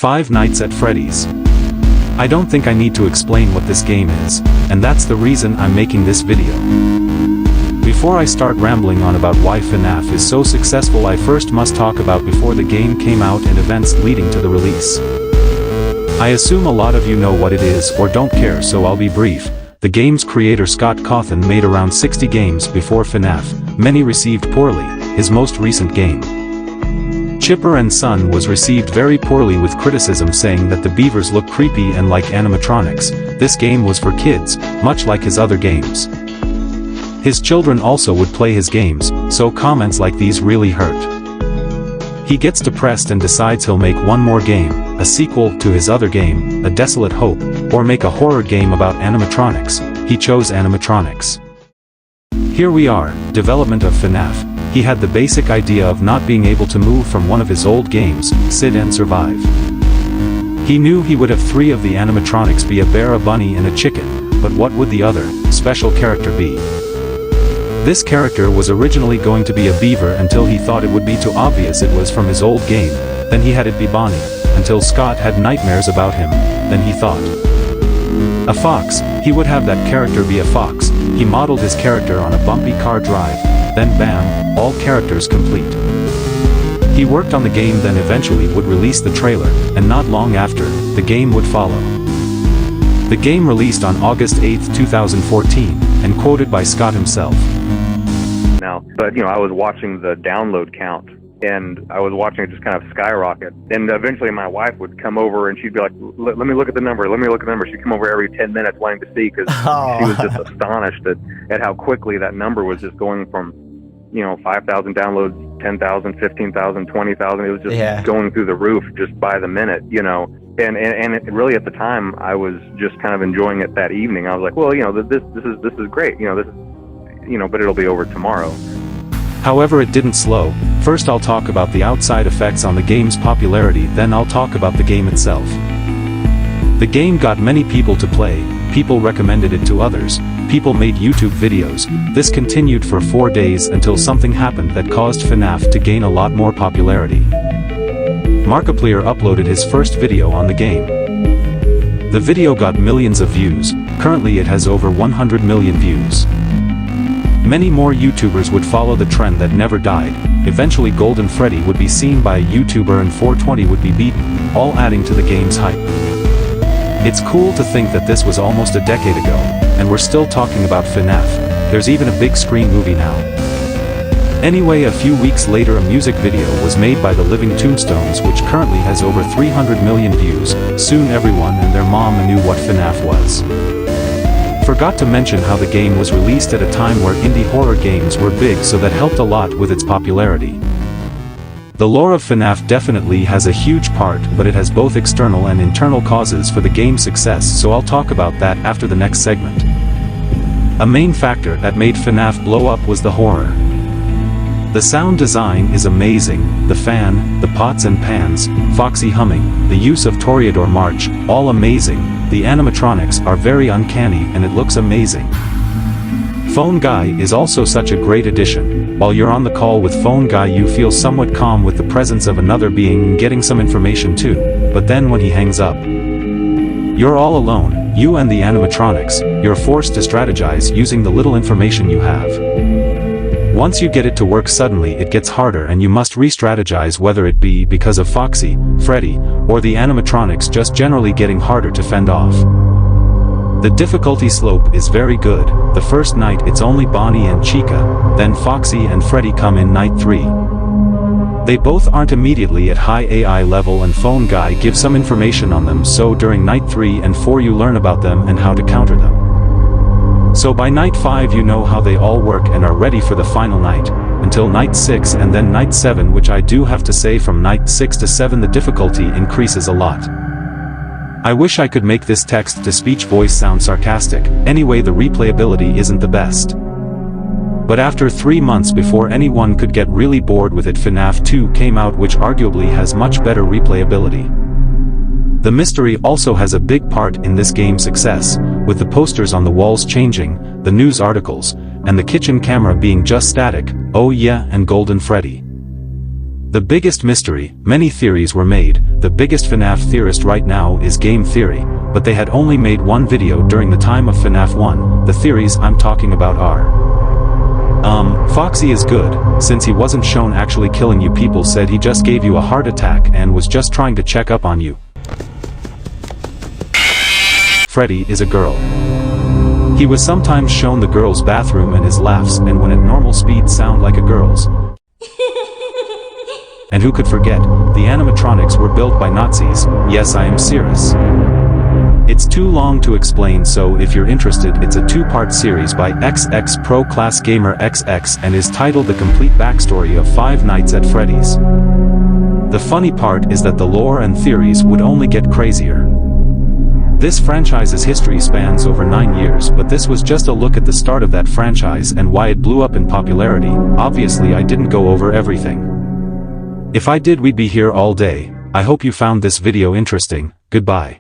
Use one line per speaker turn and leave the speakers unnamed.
Five Nights at Freddy's. I don't think I need to explain what this game is, and that's the reason I'm making this video. Before I start rambling on about why FNAF is so successful, I first must talk about before the game came out and events leading to the release. I assume a lot of you know what it is or don't care, so I'll be brief. The game's creator Scott Cawthon made around 60 games before FNAF, many received poorly. His most recent game, Chipper and Son, was received very poorly with criticism saying that the beavers look creepy and like animatronics. This game was for kids, much like his other games. His children also would play his games, so comments like these really hurt. He gets depressed and decides he'll make one more game, a sequel to his other game, A Desolate Hope, or make a horror game about animatronics. He chose animatronics. Here we are, development of FNAF. He had the basic idea of not being able to move from one of his old games, Sit and Survive. He knew he would have three of the animatronics be a bear, a bunny and a chicken, but what would the other, special character be? This character was originally going to be a beaver until he thought it would be too obvious it was from his old game, then he had it be Bonnie, until Scott had nightmares about him, then he thought a fox, he would have that character be a fox. He modeled his character on a bumpy car drive, then bam, all characters complete. He worked on the game, then eventually would release the trailer, and not long after, the game would follow. The game released on August 8, 2014, and quoted by Scott himself.
But I was watching the download count, and I was watching it just kind of skyrocket. And eventually my wife would come over and she'd be like, let me look at the number, let me look at the number. She'd come over every 10 minutes wanting to see, because she was just astonished at how quickly that number was just going from 5,000 downloads, 10,000, 15,000, 20,000. It was just going through the roof just by the minute, And it really, at the time, I was just kind of enjoying it that evening. I was like, well, this is great. But it'll be over tomorrow.
However, it didn't slow. First I'll talk about the outside effects on the game's popularity, then I'll talk about the game itself. The game got many people to play, people recommended it to others, people made YouTube videos. This continued for 4 days until something happened that caused FNAF to gain a lot more popularity. Markiplier uploaded his first video on the game. The video got millions of views. Currently it has over 100 million views. Many more YouTubers would follow the trend that never died. Eventually Golden Freddy would be seen by a YouTuber and 420 would be beaten, all adding to the game's hype. It's cool to think that this was almost a decade ago, and we're still talking about FNAF. There's even a big screen movie now. Anyway, a few weeks later a music video was made by the Living Tombstones, which currently has over 300 million views. Soon everyone and their mom knew what FNAF was. Forgot to mention how the game was released at a time where indie horror games were big, so that helped a lot with its popularity. The lore of FNAF definitely has a huge part, but it has both external and internal causes for the game's success, so I'll talk about that after the next segment. A main factor that made FNAF blow up was the horror. The sound design is amazing, the fan, the pots and pans, Foxy humming, the use of Toreador March, all amazing. The animatronics are very uncanny and it looks amazing. Phone Guy is also such a great addition. While you're on the call with Phone Guy you feel somewhat calm with the presence of another being and getting some information too, but then when he hangs up, you're all alone, you and the animatronics. You're forced to strategize using the little information you have. Once you get it to work, suddenly it gets harder and you must re-strategize, whether it be because of Foxy, Freddy, or the animatronics just generally getting harder to fend off. The difficulty slope is very good. The first night it's only Bonnie and Chica, then Foxy and Freddy come in night 3. They both aren't immediately at high AI level and Phone Guy gives some information on them, so during night 3 and 4 you learn about them and how to counter them. So by night 5 you know how they all work and are ready for the final night, until night 6 and then night 7, which I do have to say from night 6 to 7 the difficulty increases a lot. I wish I could make this text-to-speech voice sound sarcastic. Anyway, the replayability isn't the best. But after 3 months before anyone could get really bored with it, FNAF 2 came out, which arguably has much better replayability. The mystery also has a big part in this game's success, with the posters on the walls changing, the news articles, and the kitchen camera being just static. Oh yeah, and Golden Freddy. The biggest mystery, many theories were made. The biggest FNAF theorist right now is Game Theory, but they had only made one video during the time of FNAF 1. The theories I'm talking about are: Foxy is good, since he wasn't shown actually killing you. People said he just gave you a heart attack and was just trying to check up on you. Freddy is a girl. He was sometimes shown the girl's bathroom and his laughs and when at normal speed sound like a girl's. And who could forget, the animatronics were built by Nazis. Yes, I am serious. It's too long to explain, so if you're interested, it's a two-part series by XX Pro Class Gamer XX and is titled The Complete Backstory of Five Nights at Freddy's. The funny part is that the lore and theories would only get crazier. This franchise's history spans over 9 years, but this was just a look at the start of that franchise and why it blew up in popularity. Obviously I didn't go over everything. If I did, we'd be here all day. I hope you found this video interesting. Goodbye.